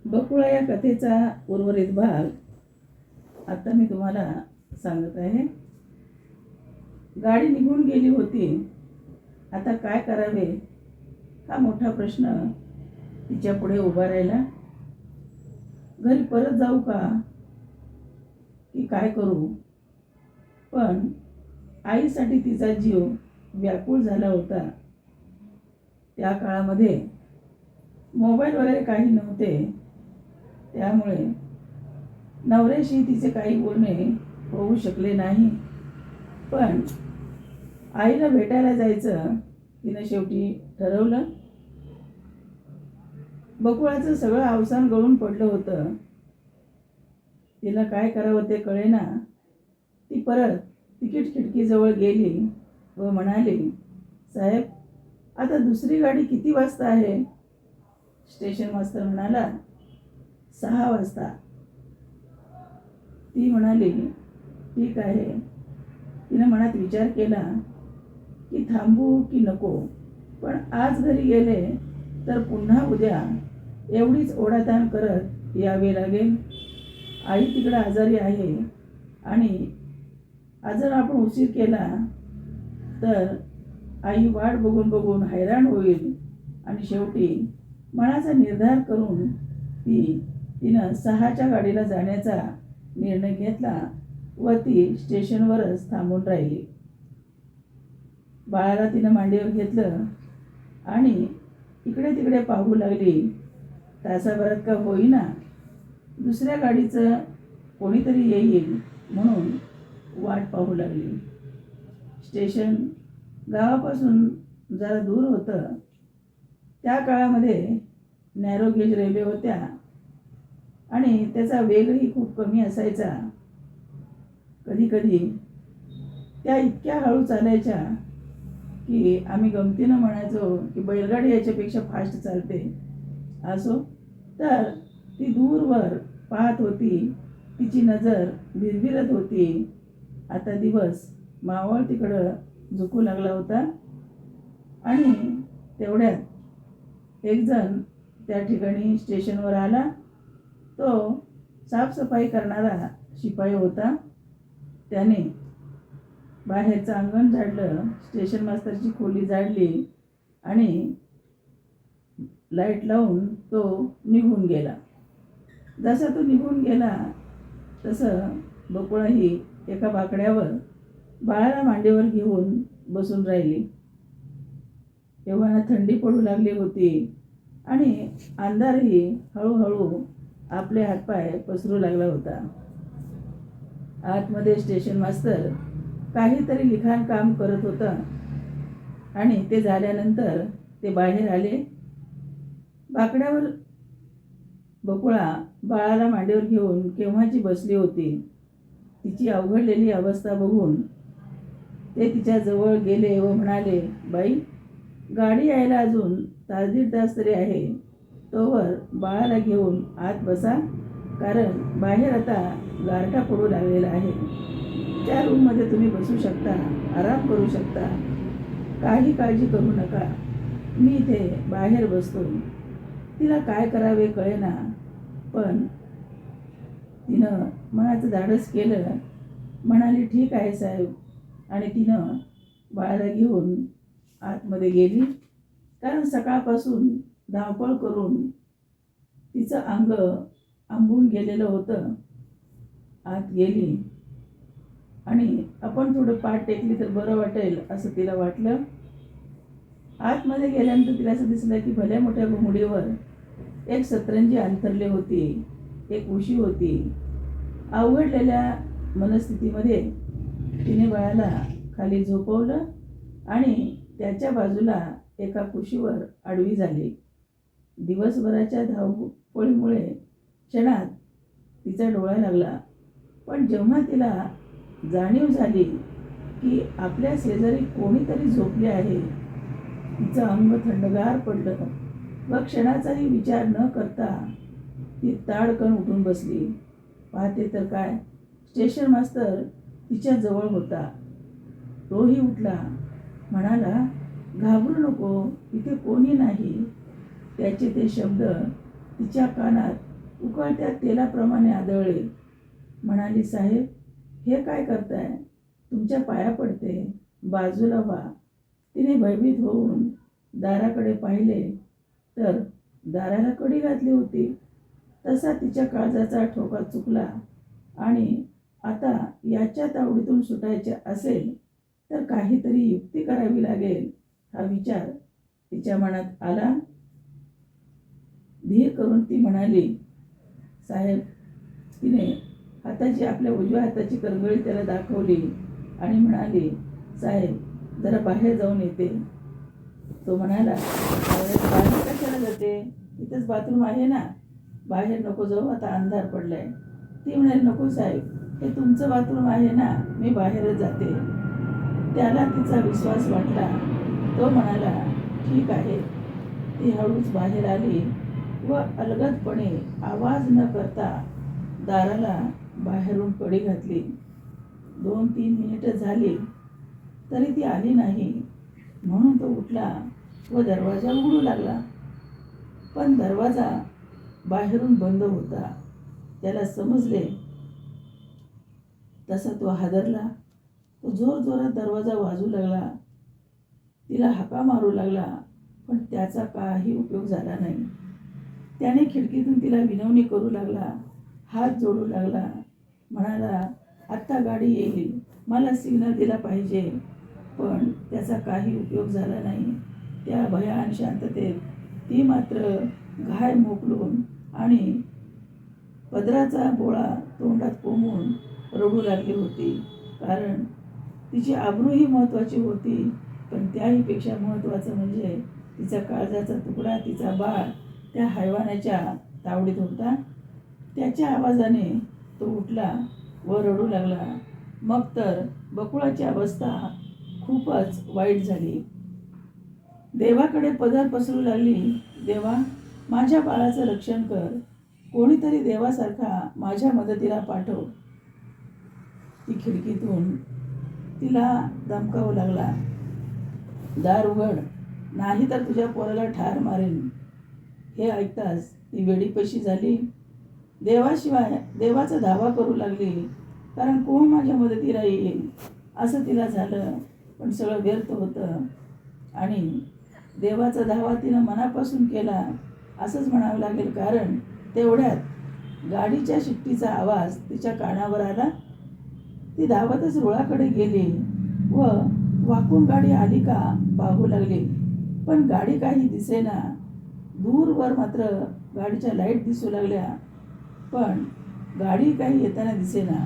बकुळा या कथेचा उर्वरित भाग आता मी तुम्हाला सांगत आहे. गाडी निघून गेली होती. आता काय करावे हा मोठा प्रश्न तिच्या पुढे उभा राहिला. घरी परत जाऊ का की काय करू? पण आईसाठी तिचा जीव व्याकुळ झाला होता. त्या काळामध्ये मोबाईल वगैरे काही नव्हते, त्यामुळे नवऱ्याशी तिचे काही बोलणे होऊ शकले नाही. पण आईला भेटायला जायचं तिनं शेवटी ठरवलं. बकुळाचं सगळं अवसान गळून पडलं होतं. तिला काय करावं ते कळेना. ती परत तिकीट खिडकीजवळ गेली व म्हणाली, साहेब, आता दुसरी गाडी किती वाजता आहे? स्टेशन मास्तर म्हणाला, 6 वाजता. ती म्हणाली, ठीक आहे. तिनं मनात विचार केला की थांबू की नको, पण आज घरी गेले तर पुन्हा उद्या एवढीच ओढाताण करत यावे लागेल. आई तिकडं आजारी आहे आणि जर आपण उशीर केला तर आई वाट बघून बघून हैराण होईल आणि शेवटी मनाचा निर्धार करून तिनं 6च्या गाडीला जाण्याचा निर्णय घेतला व ती स्टेशनवरच थांबून राहिली. बाळाला तिनं मांडीवर घेतलं आणि इकडे तिकडे पाहू लागली. तासाभरात का होईना दुसऱ्या गाडीचं कोणीतरी येईल म्हणून वाट पाहू लागली. स्टेशन गावापासून जरा दूर होतं. त्या काळामध्ये नॅरो गेज रेल्वे होत्या आणि त्याचा वेगही खूप कमी असायचा. कधी कधी त्या इतक्या हळू चालायच्या की आम्ही गमतीनं म्हणायचो की बैलगाडी याच्यापेक्षा फास्ट चालते. असो, तर ती दूरवर पाहत होती. तिची नजर भिरभिरत होती. आता दिवस मावळ तिकडं झुकू लागला होता आणि तेवढ्यात एक जण त्या ठिकाणी स्टेशनवर आला. तो साफसफाई करणारा शिपाई होता. त्याने बाहेरचं अंगण झाडलं, स्टेशन मास्तरची खोली झाडली आणि लाईट लावून तो निघून गेला. जसा तो निघून गेला तसं बकुळाही एका बाकड्यावर बाळाला मांडीवर घेऊन बसून राहिली. तेव्हा थंडी पडू लागली होती आणि अंधारही हळूहळू आपले हातपाय पसरू लागला होता. आतमध्ये स्टेशन मास्तर काहीतरी लिखाण काम करत होता आणि ते झाल्यानंतर ते बाहेर आले. बाकड्यावर बकुळा बाळाला मांडीवर घेऊन केव्हाची बसली होती. तिची अवघडलेली अवस्था बघून ते तिच्या जवळ गेले व म्हणाले, बाई, गाडी यायला अजून 1-1.5 तास तरी आहे. तोवर बाळाला घेऊन आत बसा, कारण बाहेर आता गारठा पडू लागलेला आहे. त्या रूममध्ये तुम्ही बसू शकता, आराम करू शकता. काही काळजी करू नका, मी इथे बाहेर बसतो. तिला काय करावे कळेना, पण तिनं मनाचं धाडस केलं. म्हणाली, ठीक आहे साहेब, आणि तिनं बाळाला घेऊन आतमध्ये गेली. कारण सकाळपासून धावपळ करून तिचं अंग आंबून गेलेलं होतं. आत गेली आणि आपण थोडं पाठ टेकली तर बरं वाटेल असं तिला वाटलं. आतमध्ये गेल्यानंतर तिला असं दिसलं की भल्या मोठ्या घोंगडीवर एक सतरंजी अंथरली होती, एक उशी होती. अवघडलेल्या मनस्थितीमध्ये तिने बाळाला खाली झोपवलं आणि त्याच्या बाजूला एका कुशीवर आडवी झाली. दिवसभराच्या धावपळीमुळे क्षणात तिचा डोळा लागला. पण जेव्हा तिला जाणीव झाली की आपल्या शेजारी कोणीतरी झोपले आहे, तिचं अंग थंडगार पडलं व क्षणाचाही विचार न करता ती ताडकन उठून बसली. पाहते तर काय, स्टेशन मास्तर तिच्या जवळ होता. तोही उठला. म्हणाला, घाबरू नको, इथे कोणी नाही. त्याचे ते शब्द तिच्या कानात उकळत्या तेलाप्रमाणे आदळले. म्हणाली, साहेब, हे काय करताय? तुमच्या पाया पडते, बाजूला व्हा. तिने भयभीत होऊन दाराकडे पाहिले तर दाराला कडी घातली होती. तसा तिच्या काळजाचा ठोका चुकला आणि आता याच्या तावडीतून सुटायचे असेल तर काहीतरी युक्ती करावी लागेल हा विचार तिच्या मनात आला. धीर करून ती म्हणाली, साहेब. तिने हाताची आपल्या उजव्या हाताची करंगळी त्याला दाखवली आणि म्हणाली, साहेब, जरा बाहेर जाऊन येते. तो म्हणाला, बाहेर कशाला जाते? इथंच बाथरूम आहे ना, बाहेर नको जाऊ, आता अंधार पडलाय. ती म्हणाली, नको साहेब, हे तुमचं बाथरूम आहे ना, मी बाहेरच जाते. त्याला तिचा विश्वास वाटला. तो म्हणाला, ठीक आहे. ती हळूच बाहेर आली व अलगदपणे आवाज न करता दाराला बाहेरून कडी घातली. 2-3 मिनिटं झाली तरी ती आली नाही. म्हणून तो उठला व दरवाजा उघडू लागला. पण दरवाजा बाहेरून बंद होता. त्याला समजले. तसा तो हादरला. तो जोरजोरात दरवाजा वाजू लागला. तिला हाका मारू लागला, पण त्याचा काही उपयोग झाला नाही. त्याने खिडकीतून तिला विनवणी करू लागला, हात जोडू लागला. म्हणाला, आत्ता गाडी येईल, मला सिग्नल दिला पाहिजे. पण त्याचा काही उपयोग झाला नाही. त्या भयान शांततेत ती मात्र घाय मोकलून आणि पदराचा बोळा तोंडात कोंबून रडू लागली होती. कारण तिची आबरूही महत्त्वाची होती, पण त्याहीपेक्षा महत्त्वाचं म्हणजे तिचा काळजाचा तुकडा, तिचा बाळ त्या हैवानाच्या तावडीत होता. त्याच्या आवाजाने तो उठला व रडू लागला. मग तर बकुळाची अवस्था खूपच वाईट झाली. देवाकडे पदर पसरू लागली. देवा, माझ्या बाळाचं रक्षण कर. कोणीतरी देवासारखा माझ्या मदतीला पाठव. ती खिडकीतून तिला धमकावू लागला, दार उघड, नाही तर तुझ्या पोराला ठार मारेन. हे ऐकताच ती वेडीपशी झाली. देवाशिवाय देवाचा धावा करू लागली. कारण कोण माझ्या मदतीला येईल असं तिला झालं. पण सगळं व्यर्थ होतं आणि देवाचा धावा तिनं मनापासून केला असंच म्हणावं लागेल. कारण तेवढ्यात गाडीच्या शिट्टीचा आवाज तिच्या कानावर आला. ती धावतच रुळाकडे गेली व वाकून गाडी आली का पाहू लागली. पण गाडी काही दिसेना. दूरवर मात्र गाडीच्या लाईट दिसू लागल्या, पण गाडी काही येताना दिसेना.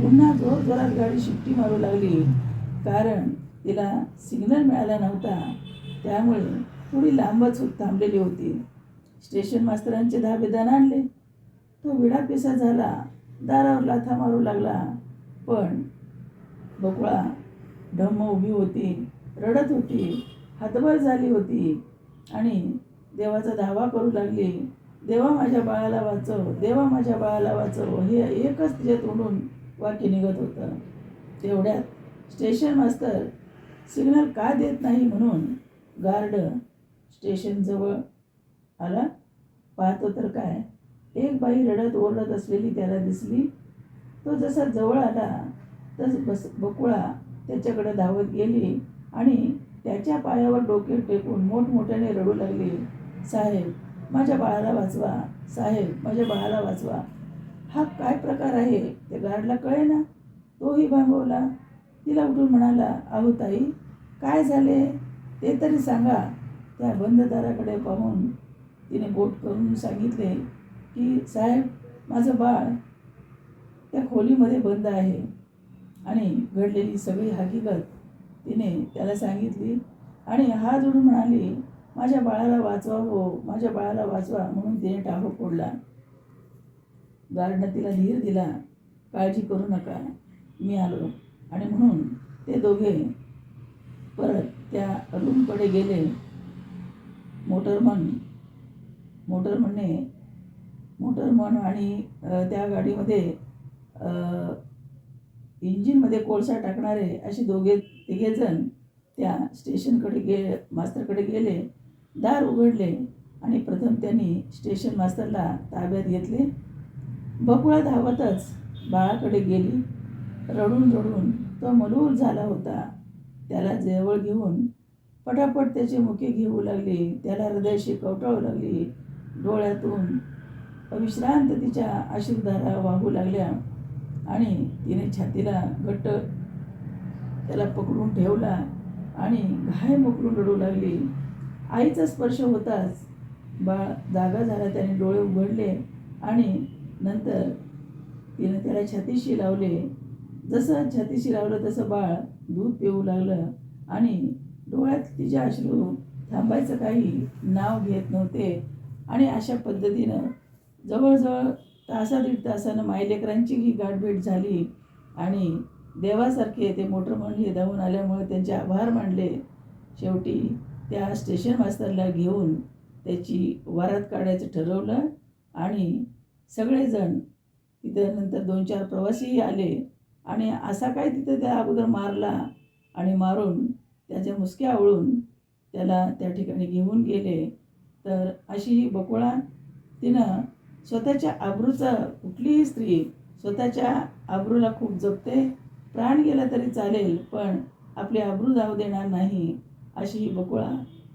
पुन्हा जोरजोरात गाडी शिट्टी मारू लागली. कारण तिला सिग्नल मिळाला नव्हता, त्यामुळे थोडी लांबच थांबलेली होती. स्टेशन मास्तरांचे धाबे दणाणले. तो विडापिसा झाला. दारावर लाथा मारू लागला. पण बकुळा ढम्म उभी होती, रडत होती, हातभर झाली होती आणि देवाचा धावा करू लागली. देवा, माझ्या बाळाला वाचव, देवा, माझ्या बाळाला वाचव. हे एकच तिच्या तोंडून वाक्य निघत होतं. तेवढ्यात स्टेशन मास्तर सिग्नल का देत नाही म्हणून गार्ड स्टेशनजवळ आला. पाहतो तर काय, एक बाई रडत ओरडत असलेली त्याला दिसली. तो जसा जवळ आला तस बकुळा त्याच्याकडे धावत गेली आणि त्याच्या पायावर डोके टेकून मोठमोठ्याने रडू लागली, साहेब, माझ्या बाळाला वाचवा, साहेब, माझ्या बाळाला वाचवा. हा काय प्रकार आहे ते गार्डला कळेना. तोही भांबवला. तिला उठून म्हणाला, अहो ताई, काय झाले ते तरी सांगा. त्या बंद दाराकडे पाहून तिने बोट करून सांगितले की, साहेब, माझं बाळ त्या खोलीमध्ये बंद आहे. आणि घडलेली सगळी हकीकत तिने त्याला सांगितली आणि हात जोडून म्हणाली, माझ्या बाळाला वाचवा हो, माझ्या बाळाला वाचवा. म्हणून तिने टाहो फोडला. गार्डनं तिला धीर दिला, काळजी करू नका, मी आलो. आणि म्हणून ते दोघे परत त्या रूमकडे गेले. मोटरमन आणि त्या गाडीमध्ये इंजिनमध्ये कोळसा टाकणारे असे तिघेजण त्या स्टेशनकडे मास्तरकडे गेले. दार उघडले आणि प्रथम त्यांनी स्टेशन मास्तरला ताब्यात घेतले. बकुळा धावतच बाळाकडे गेली. रडून रडून तो मलूल झाला होता. त्याला जवळ घेऊन पटापट त्याची मुके घेऊ लागली. त्याला हृदयाशी कवटाळू लागली. डोळ्यातून अविश्रांत तिच्या अश्रुधारा वाहू लागल्या आणि तिने छातीला घट्ट त्याला पकडून ठेवला आणि घाय मोकळून रडू लागली. आईचा स्पर्श होताच बाळ जागा झाला. त्याने डोळे उघडले आणि नंतर तिने त्याला छातीशी लावले. जसं छातीशी लावलं तसं बाळ दूध पिऊ लागलं आणि डोळ्यात तिचे अश्रू थांबायचं काही नाव घेत नव्हते. आणि अशा पद्धतीनं जवळजवळ तासा-दीड तासानं मायलेकरांची ही गाठभेट झाली आणि देवासारखे ते मोटरमन धावून आल्यामुळे त्यांचे आभार मानले. शेवटी त्या स्टेशन मास्तरला घेऊन त्याची वरात काढायचं ठरवलं आणि सगळेजण तिथं नंतर 2-4 प्रवासीही आले आणि असा काय तिथं त्या अगोदर मारला आणि मारून त्याच्या मुसक्या आवळून त्याला त्या ठिकाणी घेऊन गेले. तर अशी ही बकुळा तिनं स्वतःच्या आबरूचा, कुठलीही स्त्री स्वतःच्या आबरूला खूप जपते. प्राण गेला तरी चालेल पण आपली आबरू जाऊ देणार नाही. अशी ही बकुळा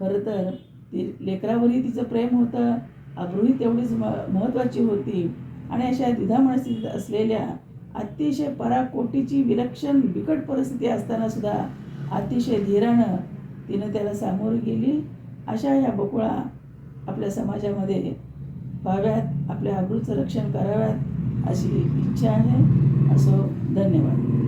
खरं तर ती लेकरावरही तिचं प्रेम होतं, आबरूही तेवढीच महत्त्वाची होती. आणि अशा द्विधा मनस्थितीत असलेल्या अतिशय पराकोटीची विलक्षण बिकट परिस्थिती असताना सुद्धा अतिशय धीरानं तिनं त्याला सामोरं गेली. अशा ह्या बकुळा आपल्या समाजामध्ये व्हाव्यात, आपल्या आबरूचं रक्षण कराव्यात अशी इच्छा आहे. असो, धन्यवाद.